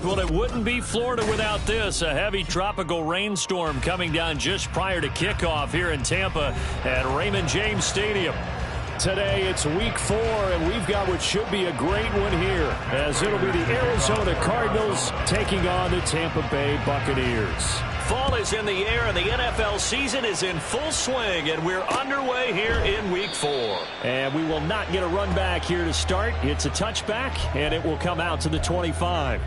Well, it wouldn't be Florida without this. A heavy tropical rainstorm coming down just prior to kickoff here in Tampa at Raymond James Stadium. Today it's week 4, and we've got what should be a great one here, as it'll be the Arizona Cardinals taking on the Tampa Bay Buccaneers. Fall is in the air, and the NFL season is in full swing, and we're underway here in week 4. And we will not get a run back here to start. It's a touchback, and it will come out to the 25.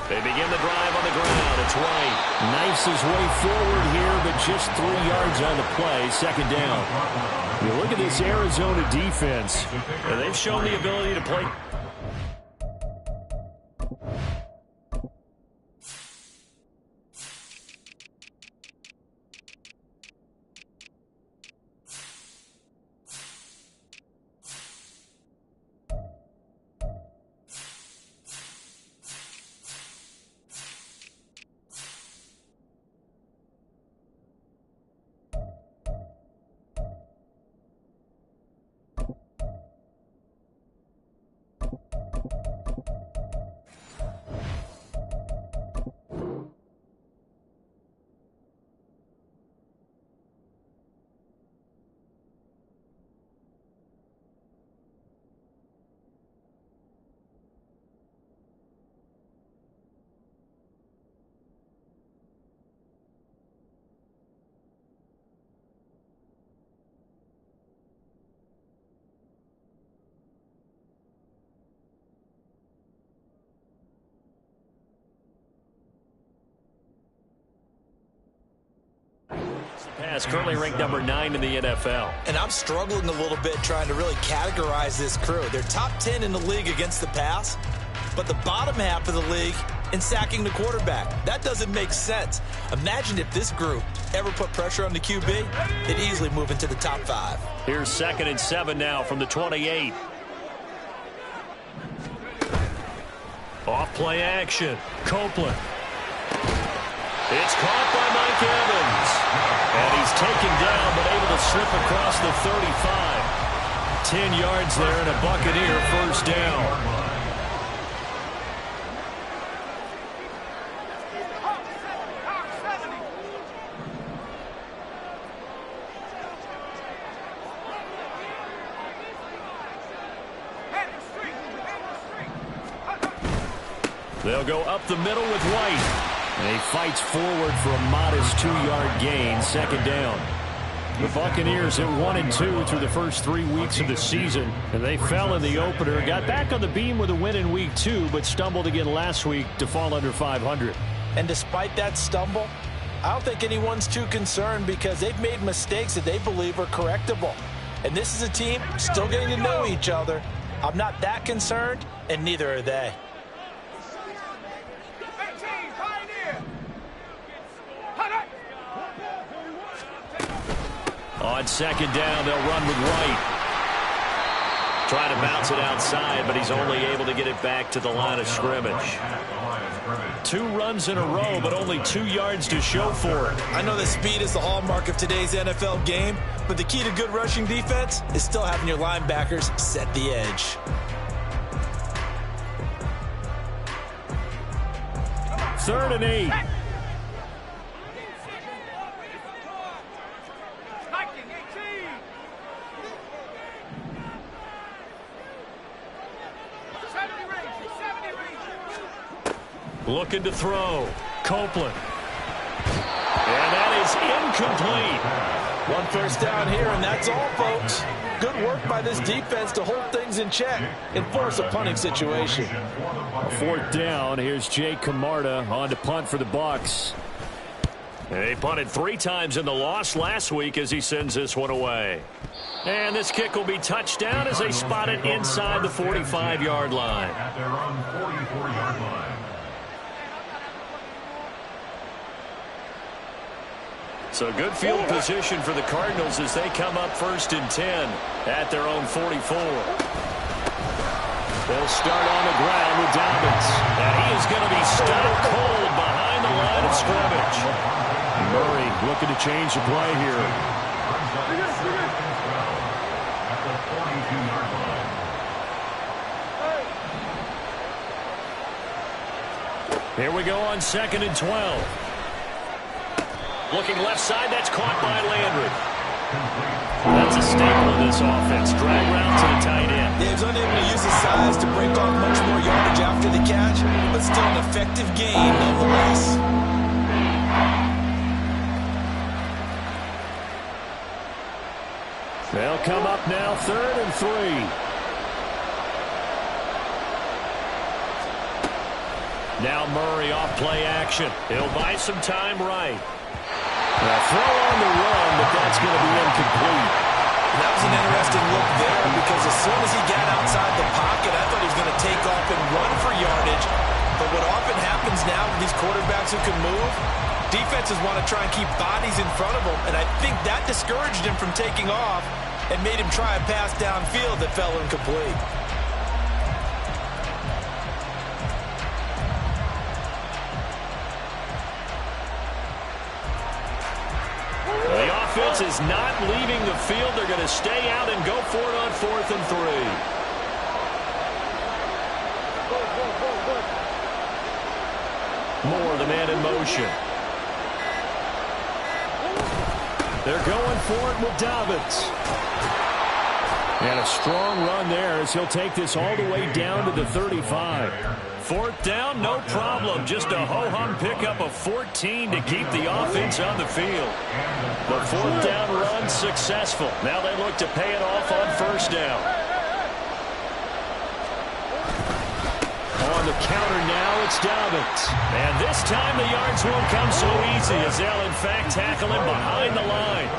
They begin the drive on the ground. It's White. Knifes his way forward here, but just 3 yards on the play. Second down. You look at this Arizona defense. They've shown the ability to play. Pass currently ranked number 9 in the NFL. And I'm struggling a little bit trying to really categorize this crew. They're top 10 in the league against the pass, but the bottom half of the league in sacking the quarterback. That doesn't make sense. Imagine if this group ever put pressure on the QB, they'd easily move into the top 5. Here's 2nd and 7 now from the 28. Off play action. Copeland. It's caught by Mike Evans. And he's taken down, but able to slip across the 35. 10 yards there and a Buccaneer first down. They'll go up the middle with White. And he fights forward for a modest 2-yard gain. Second down. The Buccaneers at 1-2 through the first 3 weeks of the season. And they fell in the opener. Got back on the beam with a win in week 2, but stumbled again last week to fall under 500. And despite that stumble, I don't think anyone's too concerned because they've made mistakes that they believe are correctable. And this is a team still getting to know each other. I'm not that concerned, and neither are they. On second down, they'll run with White. Trying to bounce it outside, but he's only able to get it back to the line of scrimmage. 2 runs in a row, but only 2 yards to show for it. I know that speed is the hallmark of today's NFL game, but the key to good rushing defense is still having your linebackers set the edge. 3rd and 8. Looking to throw. Copeland. And that is incomplete. 1 first down here, and that's all, folks. Good work by this defense to hold things in check and force a punting situation. 4th down. Here's Jake Camarda on to punt for the Bucs. They punted 3 times in the loss last week as he sends this one away. And this kick will be touchdown as they spot it inside the 45-yard line. At their own 44-yard line. So good field position for the Cardinals as they come up 1st and 10 at their own 44. They'll start on the ground with Dobbins. And he is going to be stopped cold behind the line of scrimmage. Murray looking to change the play here. At the 42-yard line. Here we go on 2nd and 12. Looking left side, that's caught by Landry. That's a staple of this offense. Drag route to the tight end. Yeah, he was unable to use his size to break off much more yardage after the catch, but still an effective gain nonetheless. They'll come up now 3rd and 3. Now Murray off play action. He'll buy some time right. Now throw on the run, but that's going to be incomplete. That was an interesting look there because as soon as he got outside the pocket, I thought he was going to take off and run for yardage. But what often happens now with these quarterbacks who can move, defenses want to try and keep bodies in front of them, and I think that discouraged him from taking off and made him try a pass downfield that fell incomplete. The offense is not leaving the field. They're going to stay out and go for it on 4th and 3. Moore, the man in motion. They're going for it with Dobbins. And a strong run there as he'll take this all the way down to the 35. 4th down, no problem. Just a ho-hum pickup of 14 to keep the offense on the field. The 4th down run successful. Now they look to pay it off on 1st down. On the counter now, it's Dobbins. And this time the yards won't come so easy as they'll in fact tackle him behind the line.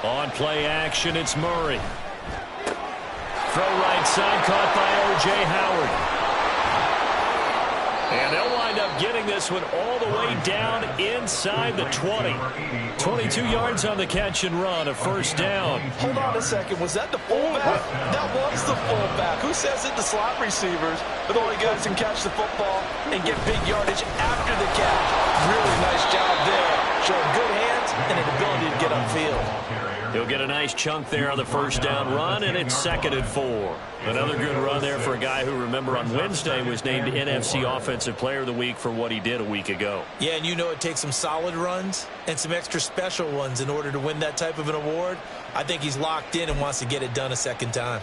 On play action, it's Murray. Throw right side, caught by O.J. Howard. And they'll wind up getting this one all the way down inside the 20. 22 yards on the catch and run, a 1st down. Hold on a second. Was that the fullback? That was the fullback. Who says it? The slot receivers. But the only guys can catch the football and get big yardage after the catch. Really nice job there. Showing good hands and an ability to get upfield. He'll get a nice chunk there on the 1st down run, and it's 2nd and 4. Another good run there for a guy who, remember, on Wednesday was named NFC Offensive Player of the Week for what he did a week ago. Yeah, and you know it takes some solid runs and some extra special ones in order to win that type of an award. I think he's locked in and wants to get it done a second time.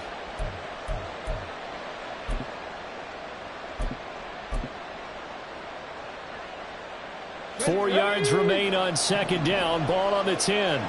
Four yards remain on 2nd down. Ball on the 10.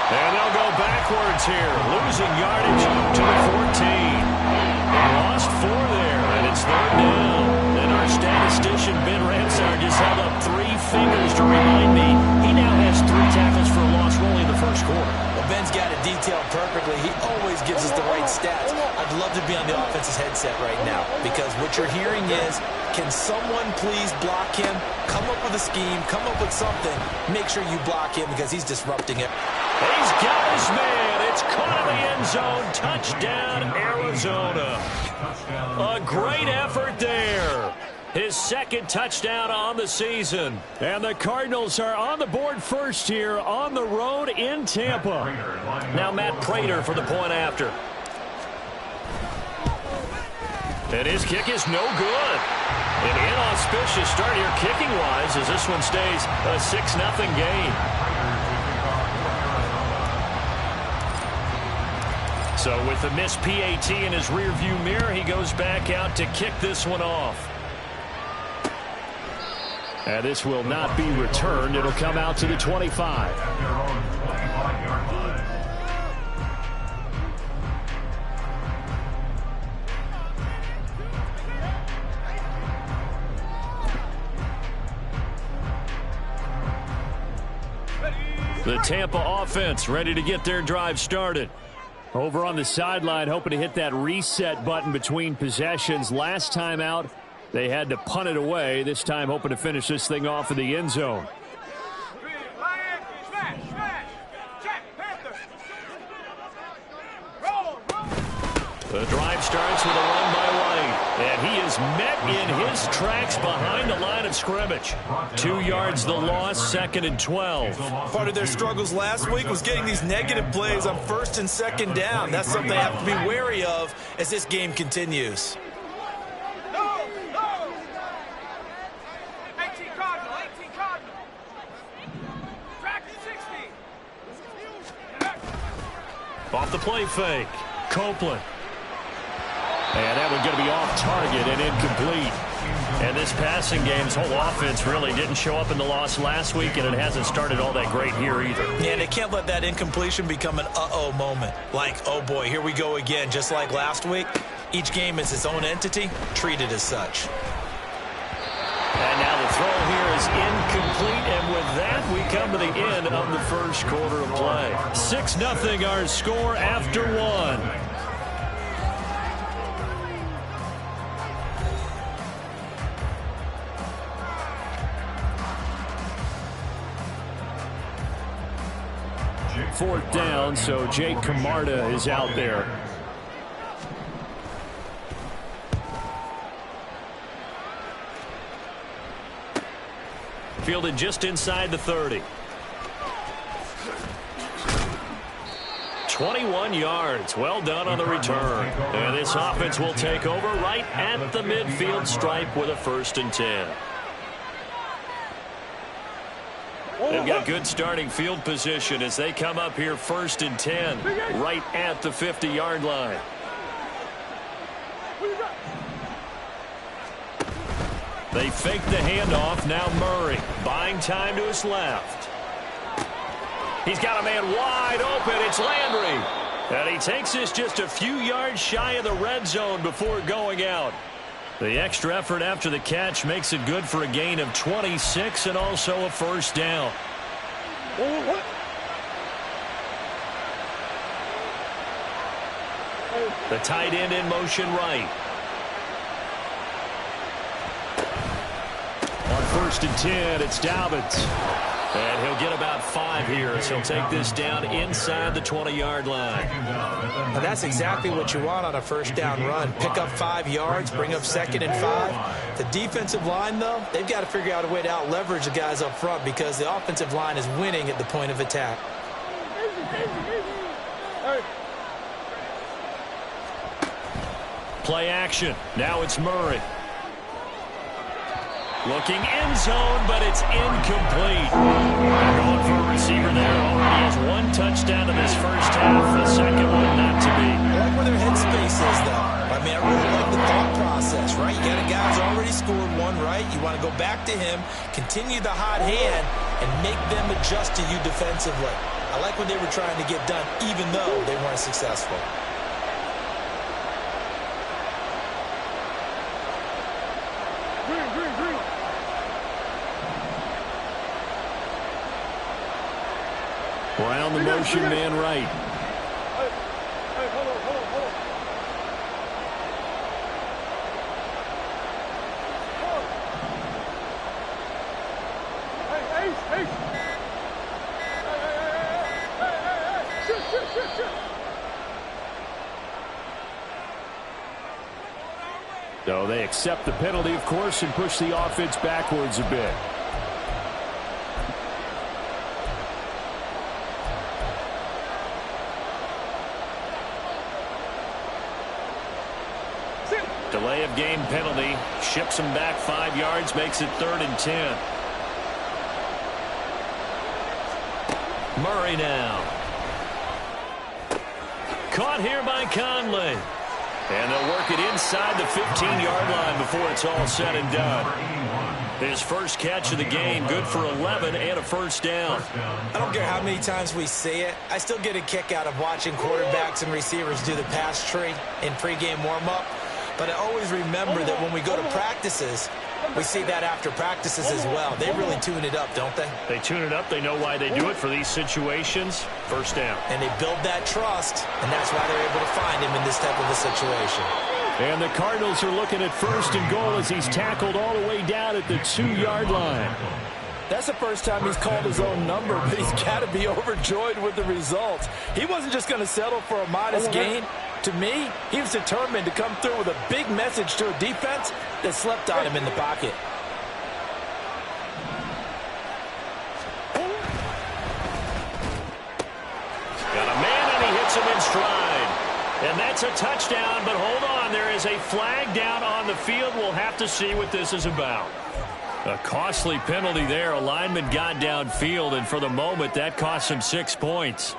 And they'll go backwards here, losing yardage to the 14. They lost 4 there, and it's 3rd down. And our statistician, Ben Ransard, just held up 3 fingers to remind me he now has 3 tackles for a loss only in the 1st quarter. Well, Ben's got it detailed perfectly. He always gives us the right stats. I'd love to be on the offense's headset right now because what you're hearing is, can someone please block him? Come up with a scheme. Come up with something. Make sure you block him because he's disrupting it. He's got his man. It's caught in the end zone. Touchdown, Arizona. A great effort there. His 2nd touchdown on the season. And the Cardinals are on the board first here on the road in Tampa. Now Matt Prater for the point after. And his kick is no good. An inauspicious start here kicking-wise as this one stays a 6-0 game. So with the missed PAT in his rearview mirror, he goes back out to kick this one off. And this will not be returned. It'll come out to the 25. The Tampa offense ready to get their drive started. Over on the sideline, hoping to hit that reset button between possessions. Last time out, they had to punt it away. This time, hoping to finish this thing off in the end zone. The drive starts with a run by White, and he is met in his tracks behind the line of scrimmage. 2 yards the loss, 2nd and 12. Part of their struggles last week was getting these negative plays on 1st and 2nd down. That's something they have to be wary of as this game continues. Off the play fake, Copeland. And that one's going to be off target and incomplete. And this passing game's whole offense really didn't show up in the loss last week, and it hasn't started all that great here either. Yeah, and they can't let that incompletion become an uh-oh moment. Like, oh boy, here we go again, just like last week. Each game is its own entity, treated as such. And now the throw here is incomplete, and with that, we come to the end of the first quarter of play. 6-0 our score after 1. Fourth down, so Jake Camarda is out there. Fielded just inside the 30. 21 yards. Well done on the return. And this offense will take over right at the midfield stripe with a 1st and 10. They've got good starting field position as they come up here 1st and 10 right at the 50-yard line. They fake the handoff. Now Murray buying time to his left. He's got a man wide open. It's Landry. And he takes this just a few yards shy of the red zone before going out. The extra effort after the catch makes it good for a gain of 26 and also a 1st down. The tight end in motion right. On 1st and 10, it's Dobbins. And he'll get about 5 here as he'll take this down inside the 20-yard line. And that's exactly what you want on a 1st down run. Pick up 5 yards, bring up 2nd and 5. The defensive line, though, they've got to figure out a way to out-leverage the guys up front because the offensive line is winning at the point of attack. Play action. Now it's Murray. Looking end zone, but it's incomplete. Going for a receiver there. Already has 1 touchdown in this first half. The second one not to be. I like where their headspace is, though. I mean, I really like the thought process, right? You got a guy who's already scored 1, right? You want to go back to him, continue the hot hand, and make them adjust to you defensively. I like what they were trying to get done, even though they weren't successful. Brown the motion man right. So they accept the penalty, of course, and push the offense backwards a bit. Delay of game penalty. Ships him back 5 yards. Makes it 3rd and 10. Murray now. Caught here by Conley. And they'll work it inside the 15-yard line before it's all said and done. His first catch of the game, good for 11 and a 1st down. I don't care how many times we say it. I still get a kick out of watching quarterbacks and receivers do the pass tree in pregame warm-up. But I always remember that when we go to practices, We see that after practices as well. They really tune it up, don't they? They tune it up. They know why they do it for these situations. First down. And they build that trust, and that's why they're able to find him in this type of a situation. And the Cardinals are looking at first and goal as he's tackled all the way down at the 2-yard line. That's the first time he's called his own number, but he's got to be overjoyed with the results. He wasn't just going to settle for a modest gain. To me, he was determined to come through with a big message to a defense that slept on him in the pocket. Got a man, and he hits him in stride. And that's a touchdown, but hold on. There is a flag down on the field. We'll have to see what this is about. A costly penalty there. A lineman got downfield, and for the moment, that cost him 6 points.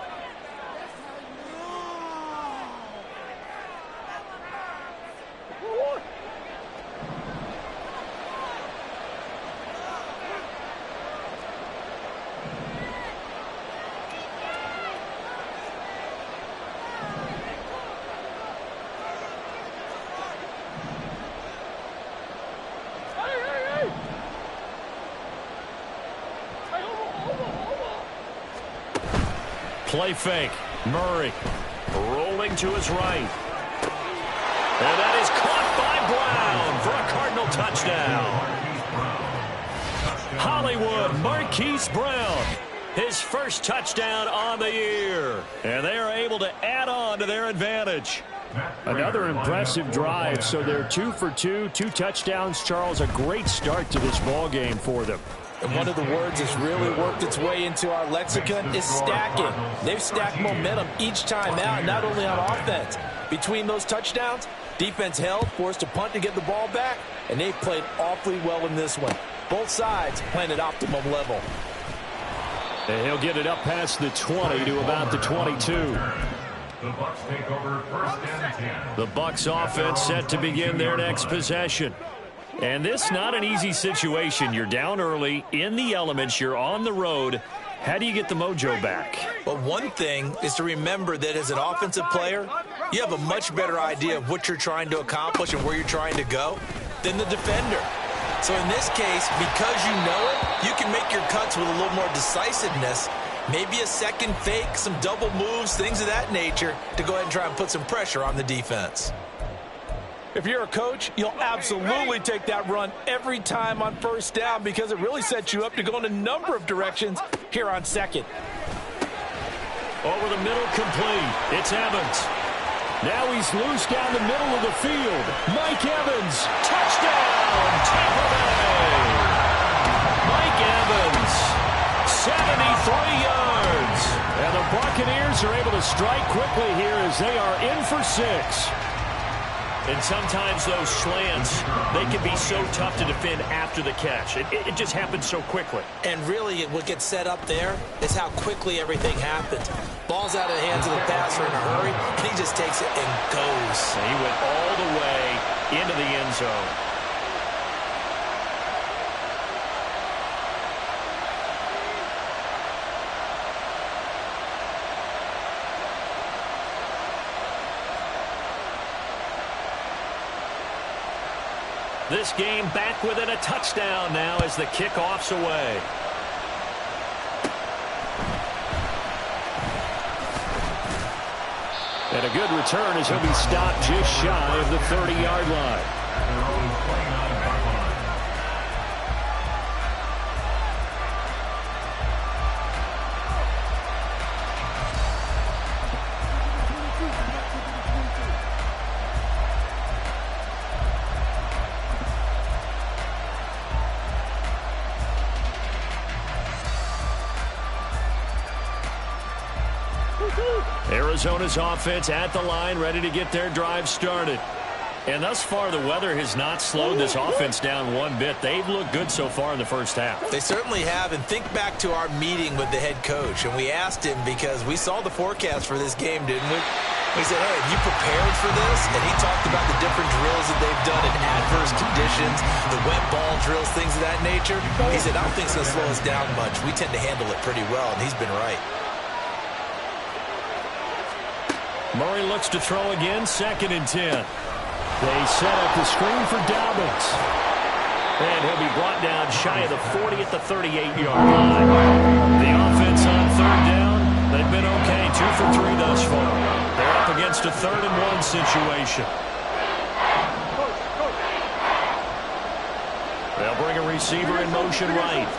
Play fake. Murray rolling to his right. And that is caught by Brown for a Cardinal touchdown. Hollywood Marquise Brown, his first touchdown on the year. And they are able to add on to their advantage. Another impressive drive. So they're 2 for 2, 2 touchdowns. Charles, a great start to this ball game for them. And one of the words that's really worked its way into our lexicon is stacking. They've stacked momentum each time out, not only on offense. Between those touchdowns, defense held, forced a punt to get the ball back, and they played awfully well in this one. Both sides playing at optimum level. And he'll get it up past the 20 to about the 22. The Bucs take over first and 10. The Bucs offense set to begin their next possession. And this not an easy situation. You're down early, in the elements, you're on the road. How do you get the mojo back? Well, one thing is to remember that as an offensive player, you have a much better idea of what you're trying to accomplish and where you're trying to go than the defender. So in this case, because you know it, you can make your cuts with a little more decisiveness. Maybe a second fake, some double moves, things of that nature to go ahead and try and put some pressure on the defense. If you're a coach, you'll absolutely take that run every time on first down because it really sets you up to go in a number of directions here on second. Over the middle, complete. It's Evans. Now he's loose down the middle of the field. Mike Evans, touchdown, Tampa Bay. Mike Evans, 73 yards. And the Buccaneers are able to strike quickly here as they are in for 6. And sometimes those slants, they can be so tough to defend after the catch. It just happens so quickly. And really, what gets set up there is how quickly everything happens. Ball's out of the hands of the passer in a hurry, and he just takes it and goes. And he went all the way into the end zone. This game back within a touchdown now as the kickoff's away. And a good return as he'll be stopped just shy of the 30-yard line. Arizona's offense at the line, ready to get their drive started. And thus far, the weather has not slowed this offense down one bit. They've looked good so far in the first half. They certainly have. And think back to our meeting with the head coach. And we asked him because we saw the forecast for this game, didn't we? We said, hey, have you prepared for this? And he talked about the different drills that they've done in adverse conditions, the wet ball drills, things of that nature. He said, I don't think it's going to slow us down much. We tend to handle it pretty well, and he's been right. Murray looks to throw again, 2nd and 10. They set up the screen for Dobbins. And he'll be brought down shy of the 40 at the 38-yard line. The offense on third down, they've been okay, 2 for 3 thus far. They're up against a 3rd-and-1 situation. They'll bring a receiver in motion right.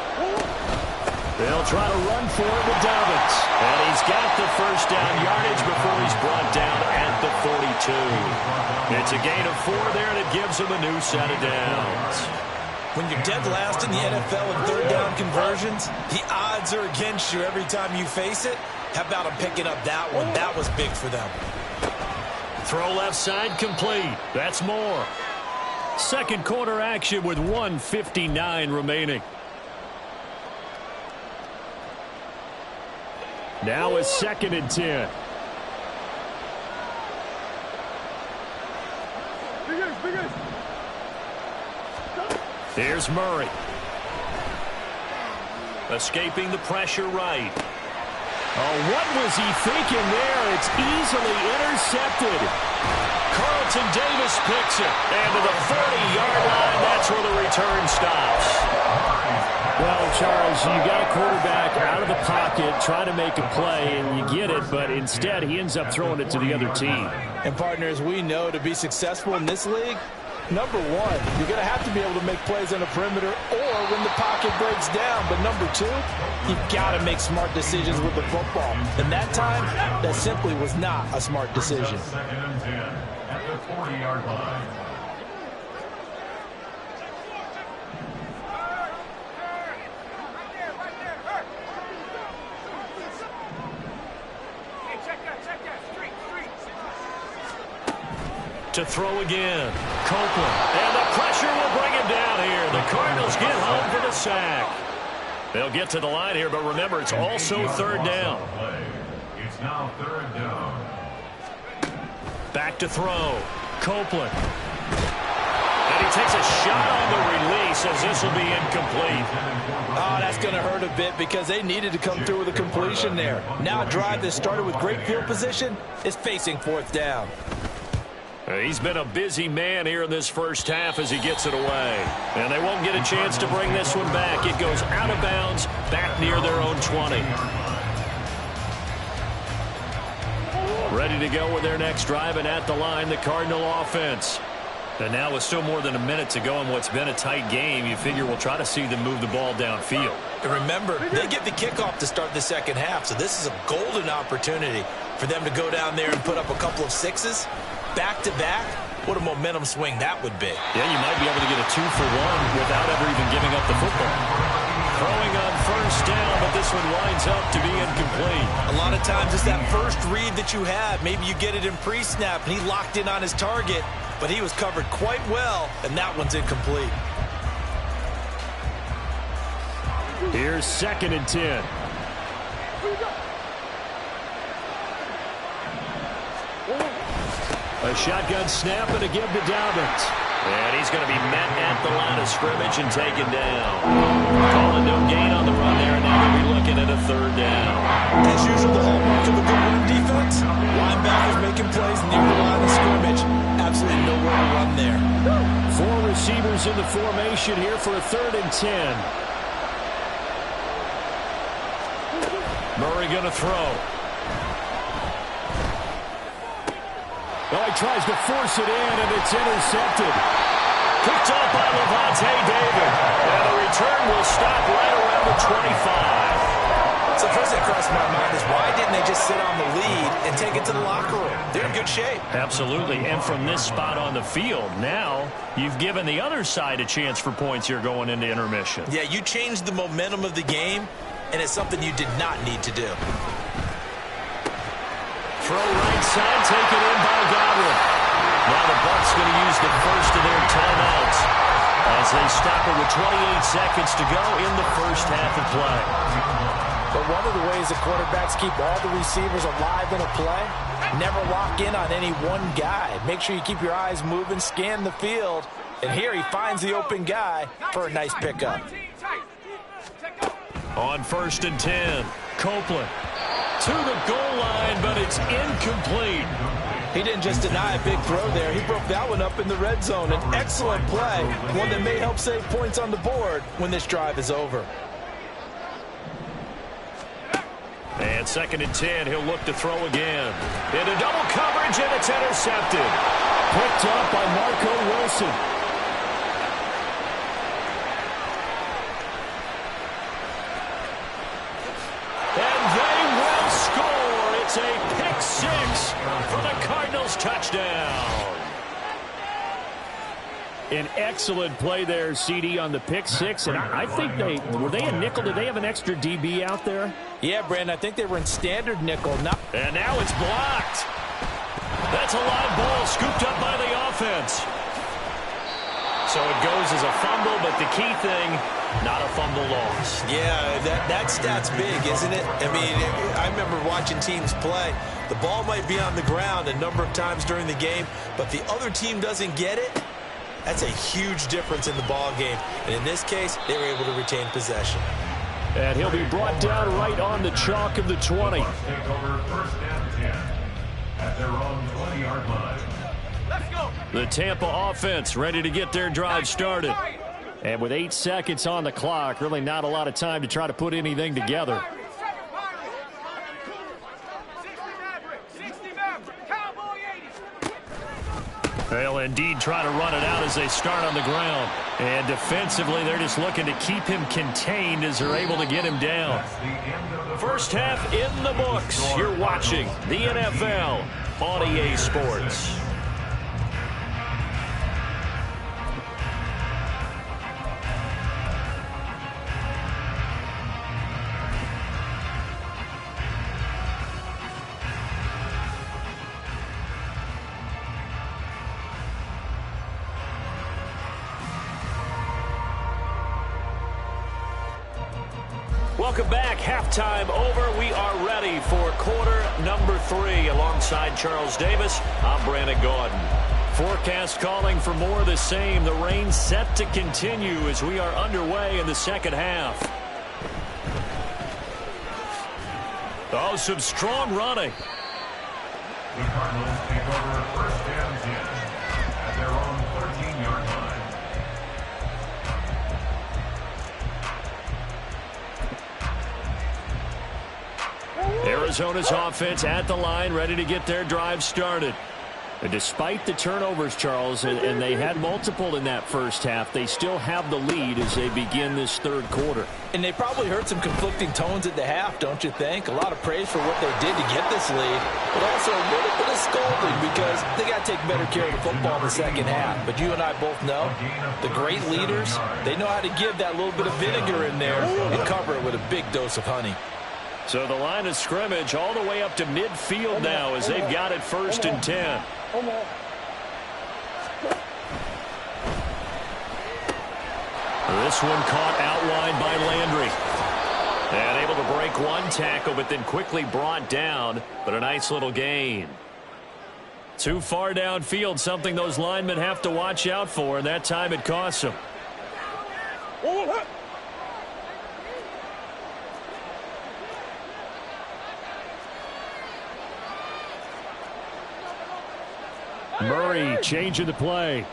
They'll try to run for it with Dobbins. And he's got the first down yardage before he's brought down at the 42. It's a gain of 4 there, and it gives him a new set of downs. When you're dead last in the NFL in 3rd down conversions, the odds are against you every time you face it. How about him picking up that one? That was big for them. Throw left side complete. That's more. Second quarter action with 1:59 remaining. Now it's 2nd and 10. Here's Murray. Escaping the pressure right. Oh, what was he thinking there? It's easily intercepted. Carlton Davis picks it. And to the 30-yard line, that's where the return stops. Well, Charles, you got a quarterback out of the pocket trying to make a play, and you get it, but instead he ends up throwing it to the other team. And, partners, we know to be successful in this league, number one, you're going to have to be able to make plays on the perimeter or when the pocket breaks down. But number two, you've got to make smart decisions with the football. And that time, that simply was not a smart decision. 2nd and 10 at the 40-yard line. To throw again. Copeland. And the pressure will bring him down here. The Cardinals get home for the sack. They'll get to the line here, but remember, it's also 3rd down. It's now 3rd down. Back to throw. Copeland. And he takes a shot on the release as this will be incomplete. Oh, that's going to hurt a bit because they needed to come through with a completion there. Now a drive that started with great field position is facing 4th down. He's been a busy man here in this first half as he gets it away. And they won't get a chance to bring this one back. It goes out of bounds, back near their own 20. Ready to go with their next drive, and at the line, the Cardinal offense. And now with still more than a minute to go in what's been a tight game, you figure we'll try to see them move the ball downfield. And remember, they get the kickoff to start the second half, so this is a golden opportunity for them to go down there and put up a couple of sixes. Back-to-back, what a momentum swing that would be. Yeah, you might be able to get a 2-for-1 without ever even giving up the football. Throwing on first down, but this one winds up to be incomplete. A lot of times it's that first read that you have. Maybe you get it in pre-snap, and he locked in on his target, but he was covered quite well, and that one's incomplete. Here's 2nd and 10. A shotgun snap and a give to Dobbins. And he's going to be met at the line of scrimmage and taken down. Calling no gain on the run there, and now they'll be looking at a 3rd down. As usual, the hallmark of a good run defense, linebackers making plays near the line of scrimmage. Absolutely nowhere to run there. 4 receivers in the formation here for a 3rd and 10. Murray going to throw. Well, he tries to force it in, and it's intercepted. Picked up by Levante David. And the return will stop right around the 25. So first that crossed my mind is why didn't they just sit on the lead and take it to the locker room? They're in good shape. Absolutely, and from this spot on the field, now you've given the other side a chance for points here going into intermission. Yeah, you changed the momentum of the game, and it's something you did not need to do. Throw right side, taken in by Godwin. Now the Bucs going to use the first of their timeouts as they stop it with 28 seconds to go in the first half of play. But one of the ways the quarterbacks keep all the receivers alive in a play, never lock in on any one guy. Make sure you keep your eyes moving, scan the field, and here he finds the open guy for a nice pickup. On 1st and 10, Copeland to the goal line, but it's incomplete. He didn't just deny a big throw there. He broke that one up in the red zone. An excellent play, one that may help save points on the board when this drive is over. And 2nd and 10, he'll look to throw again. Into double coverage, and it's intercepted. Picked up by Marco Wilson. And they will score. It's a pick 6 for the Cardinals touchdown. An excellent play there, CD, on the pick 6. And I think were they a nickel? Did they have an extra DB out there? Yeah, Brandon, I think they were in standard nickel. And now it's blocked. That's a live ball scooped up by the offense. So it goes as a fumble, but the key thing, not a fumble loss. Yeah, that stat's big, isn't it? I mean, I remember watching teams play. The ball might be on the ground a number of times during the game, but the other team doesn't get it. That's a huge difference in the ball game. And in this case, they were able to retain possession. And he'll be brought down right on the chalk of the 20. Take over 1st and 10 at their own 20-yard line. Let's go. The Tampa offense ready to get their drive started. And with 8 seconds on the clock, really not a lot of time to try to put anything together. They'll indeed try to run it out as they start on the ground. And defensively, they're just looking to keep him contained as they're able to get him down. First half in the books. You're watching the NFL on EA Sports. Welcome back. Halftime over. We are ready for quarter number 3. Alongside Charles Davis, I'm Brandon Gaudin. Forecast calling for more of the same. The rain set to continue as we are underway in the second half. Oh, some strong running. The Cardinals take over 1st and 10 at their own 13-yard line. Arizona's offense at the line, ready to get their drive started. And despite the turnovers, Charles, and they had multiple in that first half, they still have the lead as they begin this third quarter. And they probably heard some conflicting tones at the half, don't you think? A lot of praise for what they did to get this lead, but also a little bit of scolding because they got to take better care of the football in the second half. But you and I both know the great leaders, they know how to give that little bit of vinegar in there and cover it with a big dose of honey. So the line of scrimmage all the way up to midfield now as they've got it 1st and 10. This one caught outlined by Landry. And able to break one tackle, but then quickly brought down. But a nice little gain. Too far downfield, something those linemen have to watch out for, and that time it costs them. Murray changing the play.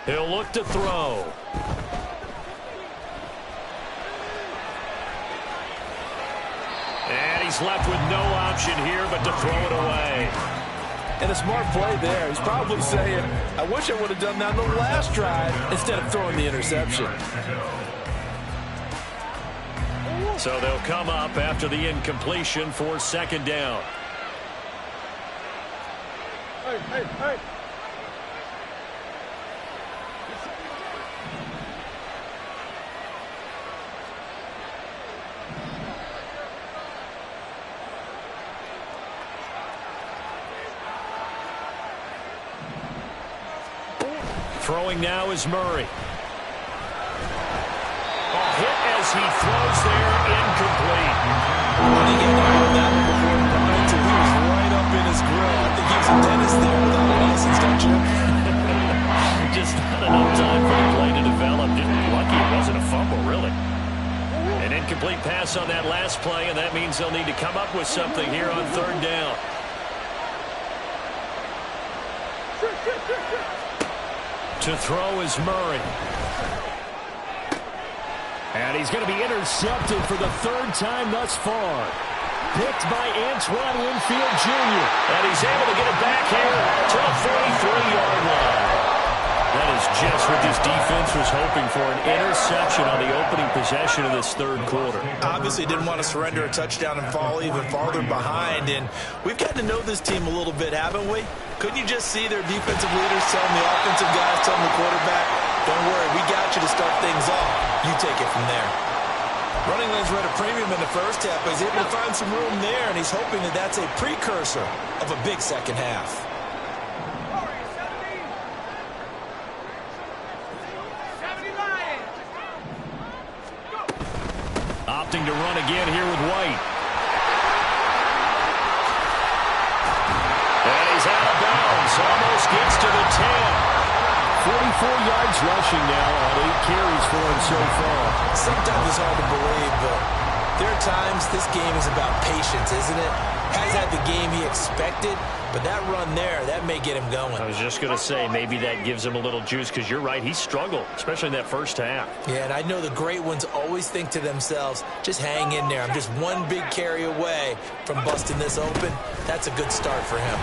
He'll look to throw. And he's left with no option here but to throw it away. And a smart play there. He's probably saying, I wish I would have done that on the last drive instead of throwing the interception. So they'll come up after the incompletion for 2nd down. Hey. Throwing now is Murray. hit as he throws there, incomplete. I think he had that before he brought it to. He was right up in his grill. I think he was a dentist there without a license, don't you? Just not enough time for the play to develop. Just lucky it wasn't a fumble, really. An incomplete pass on that last play, and that means they'll need to come up with something here on third down. To throw is Murray. And he's going to be intercepted for the third time thus far. Picked by Antoine Winfield Jr. And he's able to get it back here to the 43-yard line. That is just what this defense was hoping for, an interception on the opening possession of this third quarter. Obviously didn't want to surrender a touchdown and fall even farther behind. And we've gotten to know this team a little bit, haven't we? Couldn't you just see their defensive leaders telling the offensive guys, telling the quarterback, don't worry, we got you to start things off. You take it from there. Running lanes were at a premium in the first half, but he's able to find some room there, and he's hoping that that's a precursor of a big second half. Opting to run again here with White. And he's out of bounds. Almost gets to the 10. 44 yards rushing now on 8 carries for him so far. Sometimes it's hard to believe, but there are times this game is about patience, isn't it? Has had the game he expected, but that run there, that may get him going. I was just going to say, maybe that gives him a little juice, because you're right, he struggled, especially in that first half. Yeah, and I know the great ones always think to themselves, just hang in there. I'm just one big carry away from busting this open. That's a good start for him.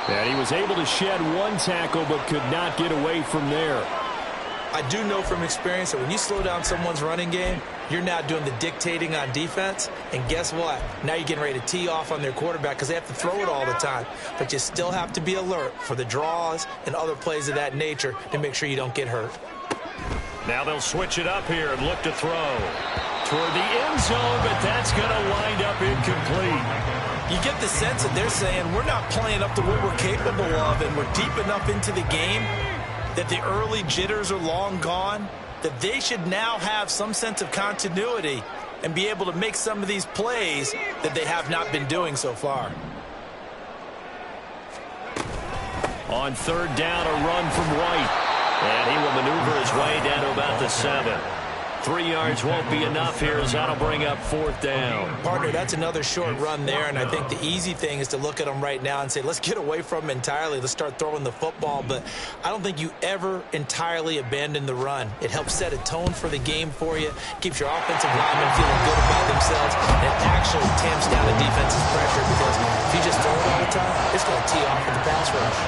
And he was able to shed one tackle, but could not get away from there. I do know from experience that when you slow down someone's running game, you're now doing the dictating on defense. And guess what? Now you're getting ready to tee off on their quarterback because they have to throw it all the time. But you still have to be alert for the draws and other plays of that nature to make sure you don't get hurt. Now they'll switch it up here and look to throw toward the end zone, but that's going to wind up incomplete. You get the sense that they're saying we're not playing up to what we're capable of, and we're deep enough into the game that the early jitters are long gone, that they should now have some sense of continuity and be able to make some of these plays that they have not been doing so far. On third down, a run from White. And he will maneuver his way down to about the 7. 3 yards won't be enough here as that'll bring up fourth down. Partner, that's another short run there, and I think the easy thing is to look at them right now and say, let's get away from them entirely. Let's start throwing the football, but I don't think you ever entirely abandon the run. It helps set a tone for the game for you, keeps your offensive linemen feeling good about themselves, and it actually tamps down the defense's pressure because if you just throw it all the time, it's going to tee off with the pass rush.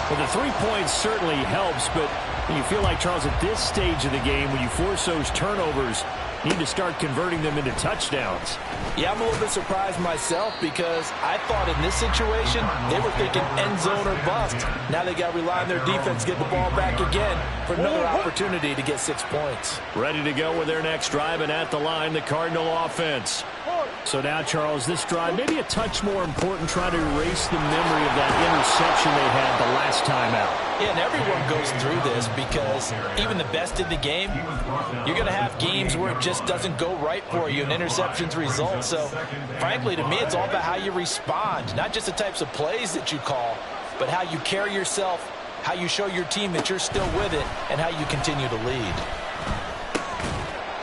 Well, the 3 points certainly helps, but you feel like, Charles, at this stage of the game, when you force those turnovers, you need to start converting them into touchdowns. Yeah, I'm a little bit surprised myself because I thought in this situation, they were thinking end zone or bust. Now they got to rely on their defense to get the ball back again for another opportunity to get 6 points. Ready to go with their next drive, and at the line, the Cardinal offense. So now, Charles, this drive, maybe a touch more important, trying to erase the memory of that interception they had the last time out. Yeah, and everyone goes through this because even the best in the game, you're going to have games where it just doesn't go right for you and interceptions result. So, frankly, to me, it's all about how you respond, not just the types of plays that you call, but how you carry yourself, how you show your team that you're still with it, and how you continue to lead.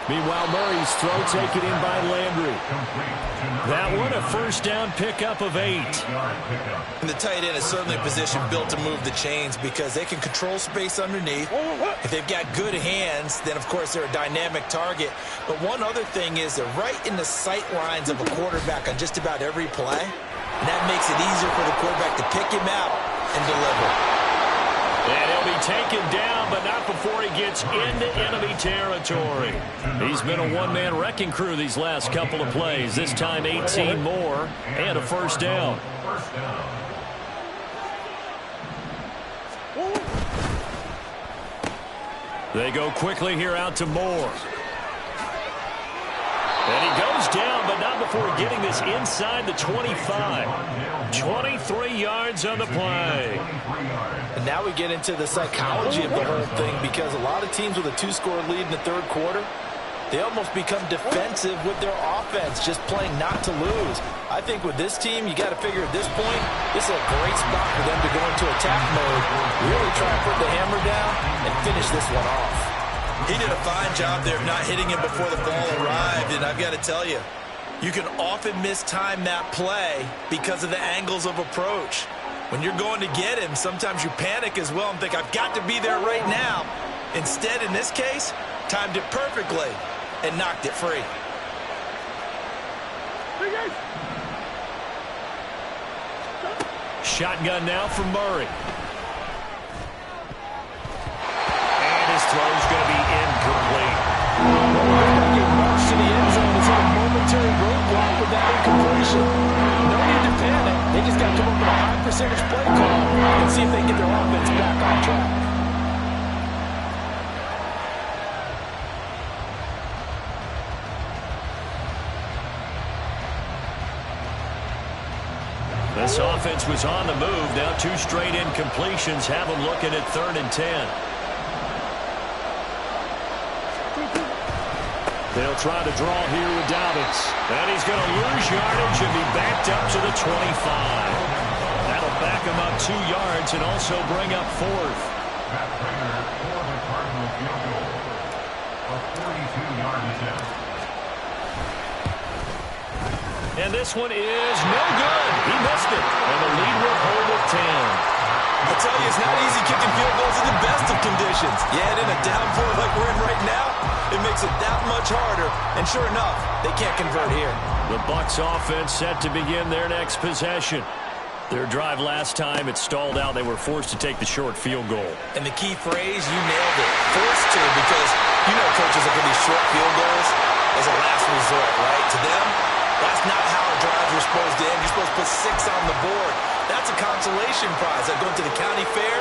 Meanwhile, Murray's throw taken in by Landry. That one a first down pickup of 8. And the tight end is certainly a position built to move the chains because they can control space underneath. If they've got good hands, then, of course, they're a dynamic target. But one other thing is they're right in the sight lines of a quarterback on just about every play. And that makes it easier for the quarterback to pick him out and deliver. And he'll be taken down, but not before he gets into enemy territory. He's been a one-man wrecking crew these last couple of plays. This time 18 more and a first down. They go quickly here out to Moore. And he goes down, but not before getting this inside the 25. 23 yards on the play. And now we get into the psychology of the whole thing, because a lot of teams with a 2-score lead in the third quarter, they almost become defensive with their offense, just playing not to lose. I think with this team, you got to figure at this point, this is a great spot for them to go into attack mode, really try and put the hammer down and finish this one off. He did a fine job there of not hitting him before the ball arrived, and I've got to tell you, you can often mistime that play because of the angles of approach. When you're going to get him, sometimes you panic as well and think, I've got to be there right now. Instead, in this case, timed it perfectly and knocked it free. Shotgun now from Murray. And his throw's going to be incomplete. Getting marched to the end zone is a momentary roadblock with that incompletion. No need to panic. They just got to come up with a high percentage play call and see if they can get their offense back on track. This offense was on the move. Now 2 straight incompletions have them looking at 3rd and 10. They'll try to draw here with Dobbins. And he's going to lose yardage and be backed up to the 25. That'll back him up 2 yards and also bring up 4th. Matt Prater for the Cardinal field goal. A 42-yard attempt. And this one is no good. He missed it. And the lead will hold at 10. I tell you, it's not easy kicking field goals in the best of conditions. Yeah, and in a downpour like we're in right now, it makes it that much harder. And sure enough, they can't convert here. The Bucs offense set to begin their next possession. Their drive last time, it stalled out. They were forced to take the short field goal. And the key phrase, you nailed it. Forced to, because you know coaches look at these short field goals as a last resort, right? To them, that's not how drives are supposed to end. You're supposed to put 6 on the board. That's a consolation prize. Like going to the county fair,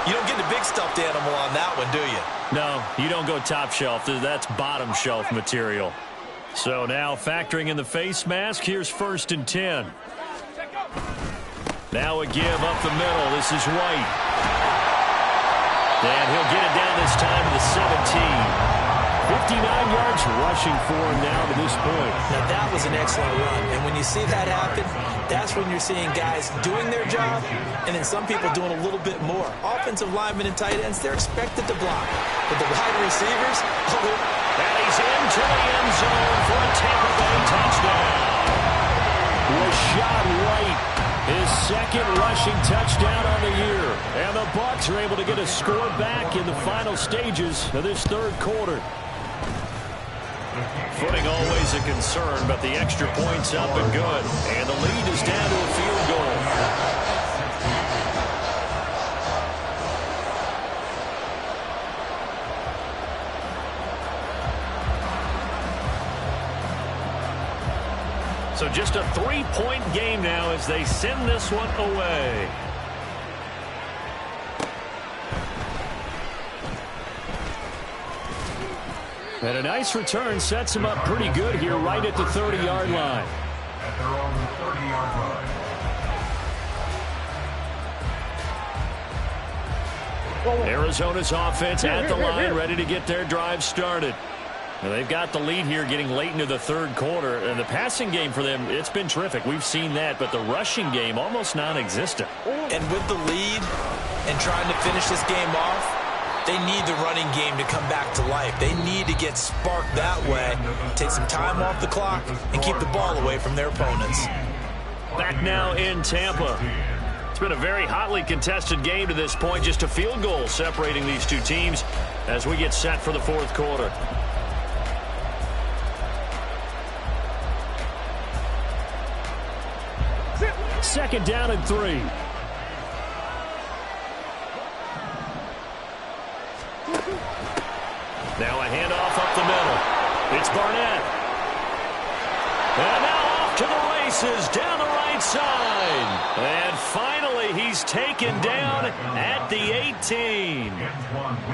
you don't get the big stuffed animal on that one, do you? No, you don't go top shelf. That's bottom shelf material. So now factoring in the face mask, here's 1st and 10. Now a give up the middle. This is White. And he'll get it down this time to the 17. 59 yards rushing for him now to this point. Now that was an excellent run. And when you see that happen, that's when you're seeing guys doing their job and then some people doing a little bit more. Offensive linemen and tight ends, they're expected to block. But the wide receivers, and he's into the end zone for a Tampa Bay touchdown. Rashad White, his 2nd rushing touchdown on the year. And the Bucs are able to get a score back in the final stages of this 3rd quarter. Footing always a concern, but the extra point's up and good. And the lead is down to a field goal. So just a 3-point game now as they send this one away. And a nice return sets him up pretty good here right at the 30-yard line. At their own 30-yard line. Arizona's offense at the line, ready to get their drive started. Now they've got the lead here getting late into the 3rd quarter. And the passing game for them, it's been terrific. We've seen that, but the rushing game almost non-existent. And with the lead and trying to finish this game off, they need the running game to come back to life. They need to get sparked that way, take some time off the clock, and keep the ball away from their opponents. Back now in Tampa. It's been a very hotly contested game to this point. Just a field goal separating these two teams as we get set for the 4th quarter. Second down and 3. Now a handoff up the middle. It's Barnett. And now off to the races down the right right side. And finally, he's taken down at the 18.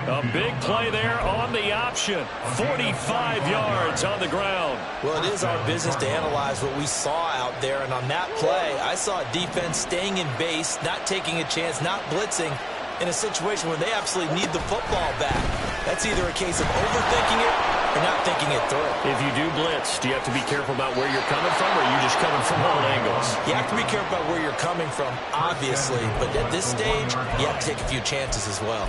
A big play there on the option. 45 yards on the ground. Well, it is our business to analyze what we saw out there. And on that play, I saw a defense staying in base, not taking a chance, not blitzing in a situation where they absolutely need the football back. That's either a case of overthinking it or not thinking it through. If you do blitz, do you have to be careful about where you're coming from, or are you just coming from all angles? You have to be careful about where you're coming from, obviously. But at this stage, you have to take a few chances as well.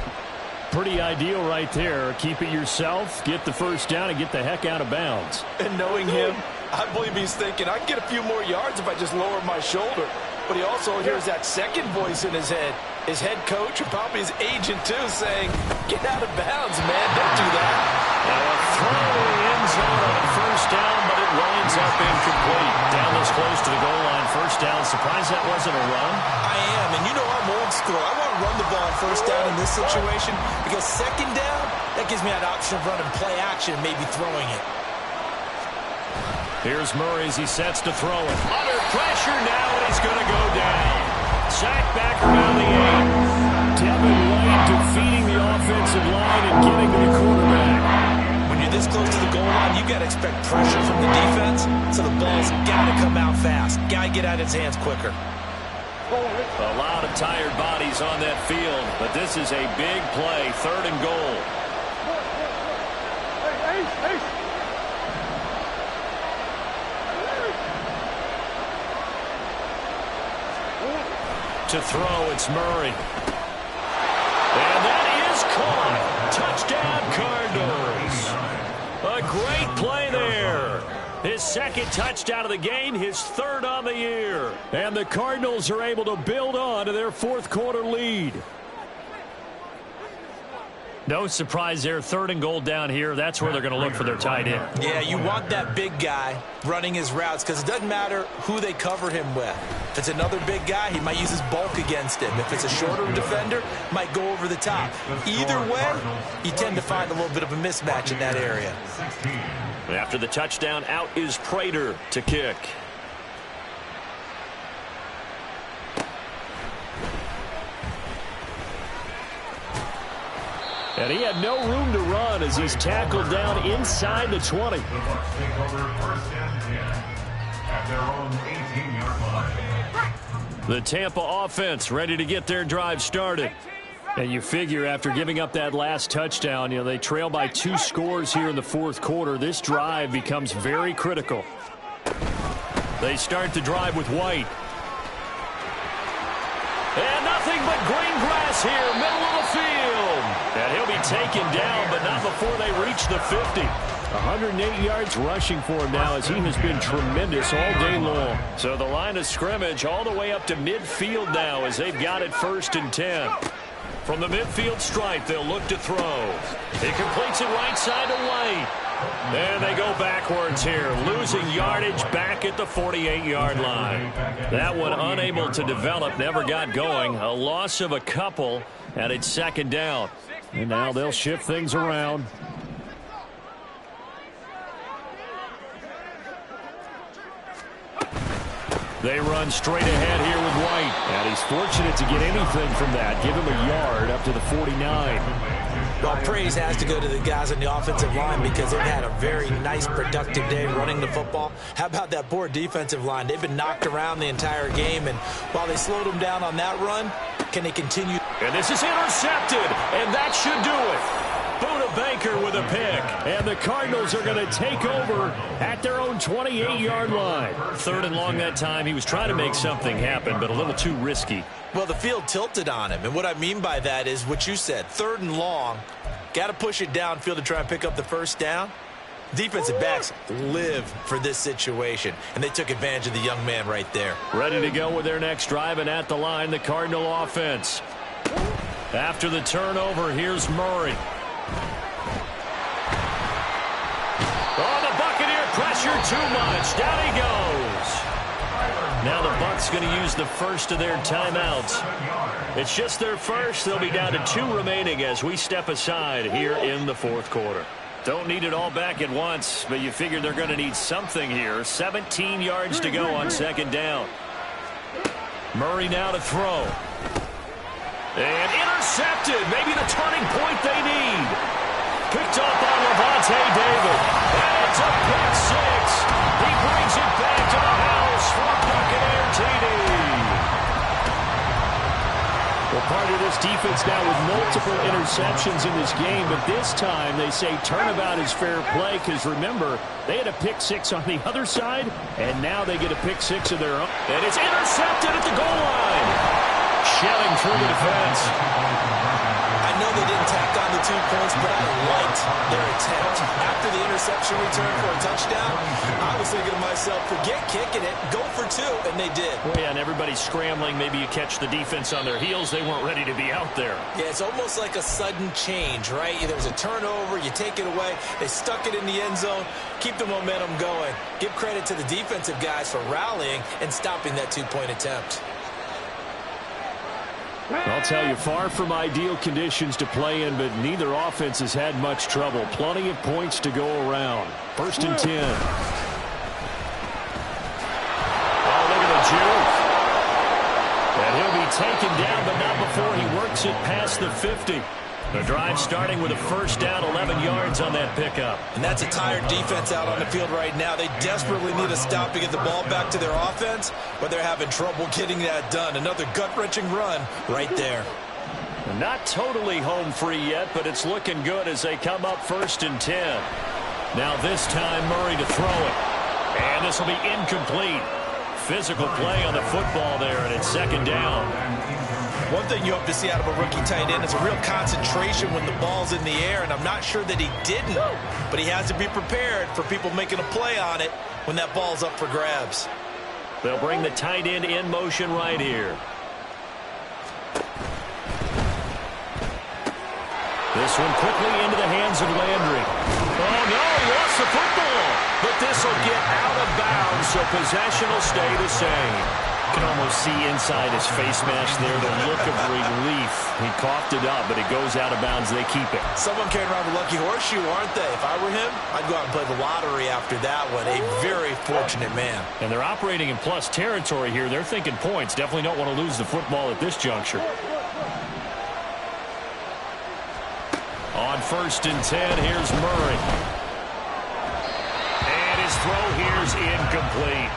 Pretty ideal right there. Keep it yourself, get the first down, and get the heck out of bounds. And knowing him, I believe he's thinking, I can get a few more yards if I just lower my shoulder. But he also hears that second voice in his head. His head coach and probably his agent, too, saying, get out of bounds, man. Don't do that. Now a throw in the end zone on a first down, but it winds up incomplete. Down this close to the goal line, first down. Surprised that wasn't a run? I am, and you know I'm old school. I want to run the ball on first down in this situation because second down, that gives me an option of running play action and maybe throwing it. Here's Murray as he sets to throw it. Under pressure now, and he's going to go down. Sack back around the 8. Devin White defeating the offensive line and getting to the quarterback. When you're this close to the goal line, you've got to expect pressure from the defense, so the ball's got to come out fast. Got to get out of his hands quicker. A lot of tired bodies on that field, but this is a big play, 3rd and goal. To throw, it's Murray. And that is caught. Touchdown, Cardinals. A great play there. His 2nd touchdown of the game, his 3rd on the year. And the Cardinals are able to build on to their 4th quarter lead. No surprise there, 3rd and goal down here. That's where they're going to look for their tight end. Yeah, you want that big guy running his routes because it doesn't matter who they cover him with. If it's another big guy, he might use his bulk against him. If it's a shorter defender, might go over the top. Either way, you tend to find a little bit of a mismatch in that area. After the touchdown, out is Prater to kick. And he had no room to run as he's tackled down inside the 20. The Bucs take over 1st and 10 at their own 18-yard line. The Tampa offense ready to get their drive started. And you figure after giving up that last touchdown, they trail by 2 scores here in the 4th quarter. This drive becomes very critical. They start the drive with White. And nothing but green grass here, middle of the field. And he'll be taken down, but not before they reach the 50. 108 yards rushing for him now as he has been tremendous all day long. So the line of scrimmage all the way up to midfield now as they've got it 1st and 10. From the midfield stripe, they'll look to throw. He completes it right side to White. And they go backwards here, losing yardage back at the 48-yard line. That one unable to develop, never got going. A loss of a couple, and it's 2nd down. And now they'll shift things around. They run straight ahead here with White. And he's fortunate to get anything from that. Give him a yard up to the 49. Well, praise has to go to the guys on the offensive line because they've had a very nice, productive day running the football. How about that poor defensive line? They've been knocked around the entire game, and while they slowed them down on that run, can they continue? And this is intercepted, and that should do it. Buda Baker with a pick, and the Cardinals are going to take over at their own 28-yard line. 3rd and long that time. He was trying to make something happen, but a little too risky. Well, the field tilted on him, and what I mean by that is what you said, 3rd and long. Got to push it downfield to try and pick up the 1st down. Defensive backs live for this situation, and they took advantage of the young man right there. Ready to go with their next drive, and at the line, the Cardinal offense. After the turnover, here's Murray. Oh, the Buccaneer pressure too much. Down he goes. Now the Bucs going to use the first of their timeouts. It's just their first. They'll be down to 2 remaining as we step aside here in the 4th quarter. Don't need it all back at once, but you figure they're going to need something here. 17 yards to go on 2nd down. Murray now to throw. And intercepted. Maybe the turning point they need. Picked up on Levante David. And it's a pick six. He brings it back to the house for Buccaneer TD. Well, part of this defense now with multiple interceptions in this game, but this time they say turnabout is fair play because, remember, they had a pick six on the other side, and now they get a pick six of their own. And it's intercepted at the goal line. Shelling through the defense. I know they didn't tack on the 2 points, but I liked their attempt. After the interception return for a touchdown, I was thinking to myself, forget kicking it, go for 2, and they did. Well, yeah, and everybody's scrambling. Maybe you catch the defense on their heels. They weren't ready to be out there. Yeah, it's almost like a sudden change, right? There was a turnover, you take it away, they stuck it in the end zone, keep the momentum going. Give credit to the defensive guys for rallying and stopping that 2-point attempt. I'll tell you, far from ideal conditions to play in, but neither offense has had much trouble. Plenty of points to go around. 1st and 10. Oh, look at the juke. And he'll be taken down, but not before he works it past the 50. The drive starting with a 1st down, 11 yards on that pickup. And that's a tired defense out on the field right now. They desperately need a stop to get the ball back to their offense, but they're having trouble getting that done. Another gut-wrenching run right there. Not totally home free yet, but it's looking good as they come up 1st and 10. Now this time Murray to throw it. And this will be incomplete. Physical play on the football there, and it's 2nd down. One thing you hope to see out of a rookie tight end is a real concentration when the ball's in the air, and I'm not sure that he didn't, but he has to be prepared for people making a play on it when that ball's up for grabs. They'll bring the tight end in motion right here. This one quickly into the hands of Landry. Oh, no, he lost the football. But this will get out of bounds, so possession will stay the same. You can almost see inside his face mask there the look of relief. He coughed it up, but it goes out of bounds. They keep it. Someone carrying around a lucky horseshoe, aren't they? If I were him, I'd go out and play the lottery after that one. A very fortunate man. And they're operating in plus territory here. They're thinking points. Definitely don't want to lose the football at this juncture. On 1st and 10, here's Murray. And his throw here's incomplete.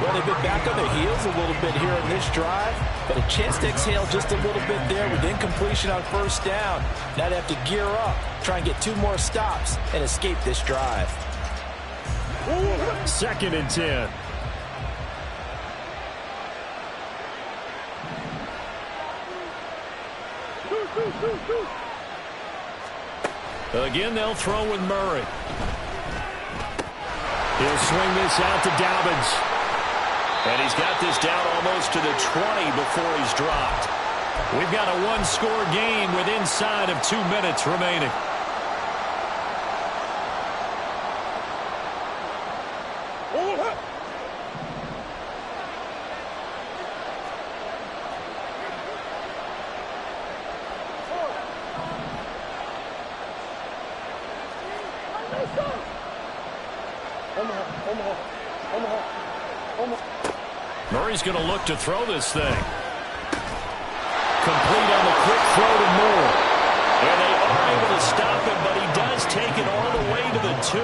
Well, they've been back on their heels a little bit here in this drive, but a chance to exhale just a little bit there with incompletion on 1st down. Now they have to gear up, try and get 2 more stops, and escape this drive. 2nd and 10. Again, they'll throw with Murray. He'll swing this out to Dobbins. And he's got this down almost to the 20 before he's dropped. We've got a 1-score game with inside of 2 minutes remaining. Murray's going to look to throw this thing. Complete on the quick throw to Moore. And they are able to stop him, but he does take it all the way to the 2.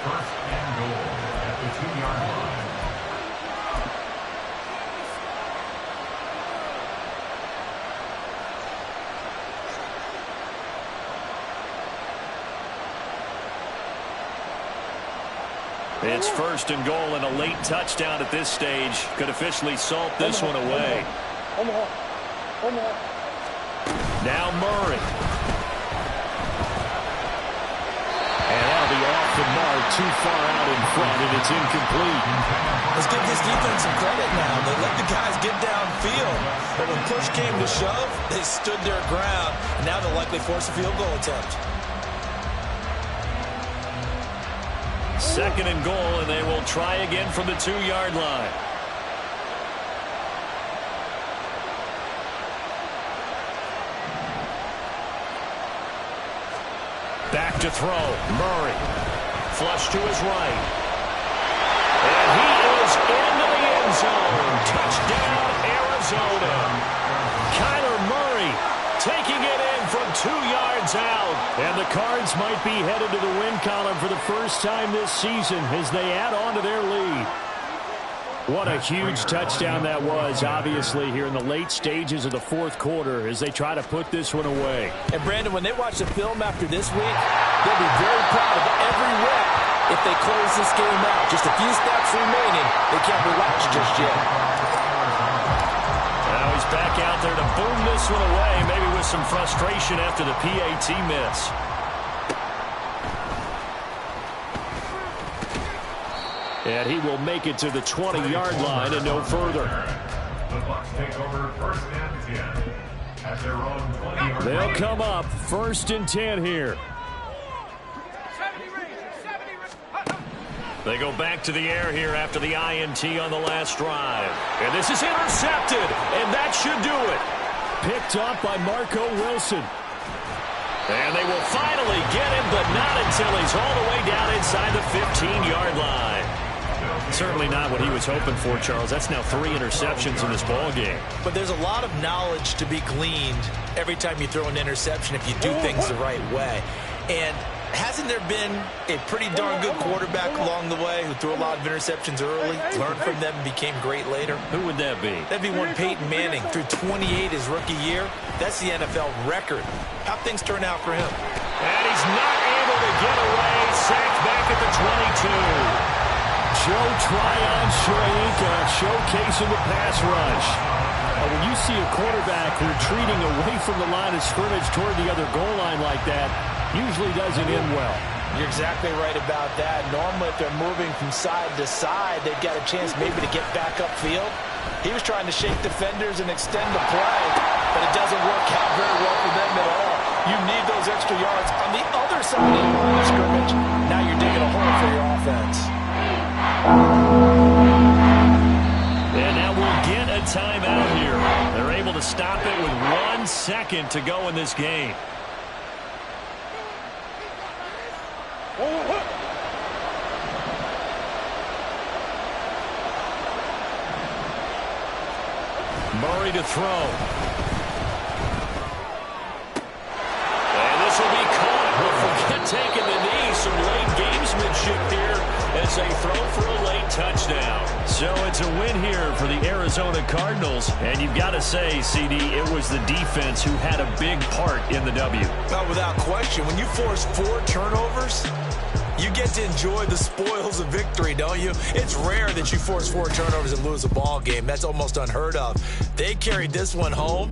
1st and goal at the 2-yard line. It's 1st and goal, and a late touchdown at this stage could officially salt this one away. Now Murray. And that'll be off the mark, too far out in front, and it's incomplete. Let's give this defense some credit now. They let the guys get downfield, but when push came to shove, they stood their ground. And now they'll likely force a field goal attempt. 2nd and goal, and they will try again from the 2-yard line. Back to throw. Murray. Flush to his right. And he is into the end zone. Touchdown, And the Cards might be headed to the win column for the first time this season as they add on to their lead. What a huge touchdown that was, obviously, here in the late stages of the fourth quarter as they try to put this one away. And, Brandon, when they watch the film after this week, they'll be very proud of every rep if they close this game out. Just a few snaps remaining. They can't relax just yet. Now he's back out there to boom this one away, maybe with some frustration after the PAT miss. And he will make it to the 20-yard line and no further. The Bucs take over 1st and 10 at their own 20-yard line. They'll come up 1st and 10 here. They go back to the air here after the INT on the last drive. And this is intercepted, and that should do it. Picked up by Marco Wilson. And they will finally get him, but not until he's all the way down inside the 15-yard line. Certainly not what he was hoping for, Charles. That's now 3 interceptions in this ball game. But there's a lot of knowledge to be gleaned every time you throw an interception if you do things the right way. And hasn't there been a pretty darn good quarterback along the way who threw a lot of interceptions early, learned from them, and became great later? Who would that be? That'd be one Peyton Manning. Threw 28 his rookie year. That's the NFL record. How'd things turn out for him? And he's not able to get away. Sacked back at the 22. Joe Tryon-Shoyinka showcasing the pass rush. When you see a quarterback retreating away from the line of scrimmage toward the other goal line like that, usually doesn't end well. You're exactly right about that. Normally, if they're moving from side to side, they've got a chance maybe to get back upfield. He was trying to shake defenders and extend the play, but it doesn't work out very well for them at all. You need those extra yards on the other side of the line of scrimmage. Now you're digging a hole for your offense. And now we'll get a timeout here. They're able to stop it with 1 second to go in this game. Murray to throw. And this will be caught. But forget taking the knee. Some late gamesmanship here as they throw for a late touchdown. So it's a win here for the Arizona Cardinals. And you've got to say, CD, it was the defense who had a big part in the W. Well, without question, when you force 4 turnovers, you get to enjoy the spoils of victory, don't you? It's rare that you force 4 turnovers and lose a ball game. That's almost unheard of. They carried this one home.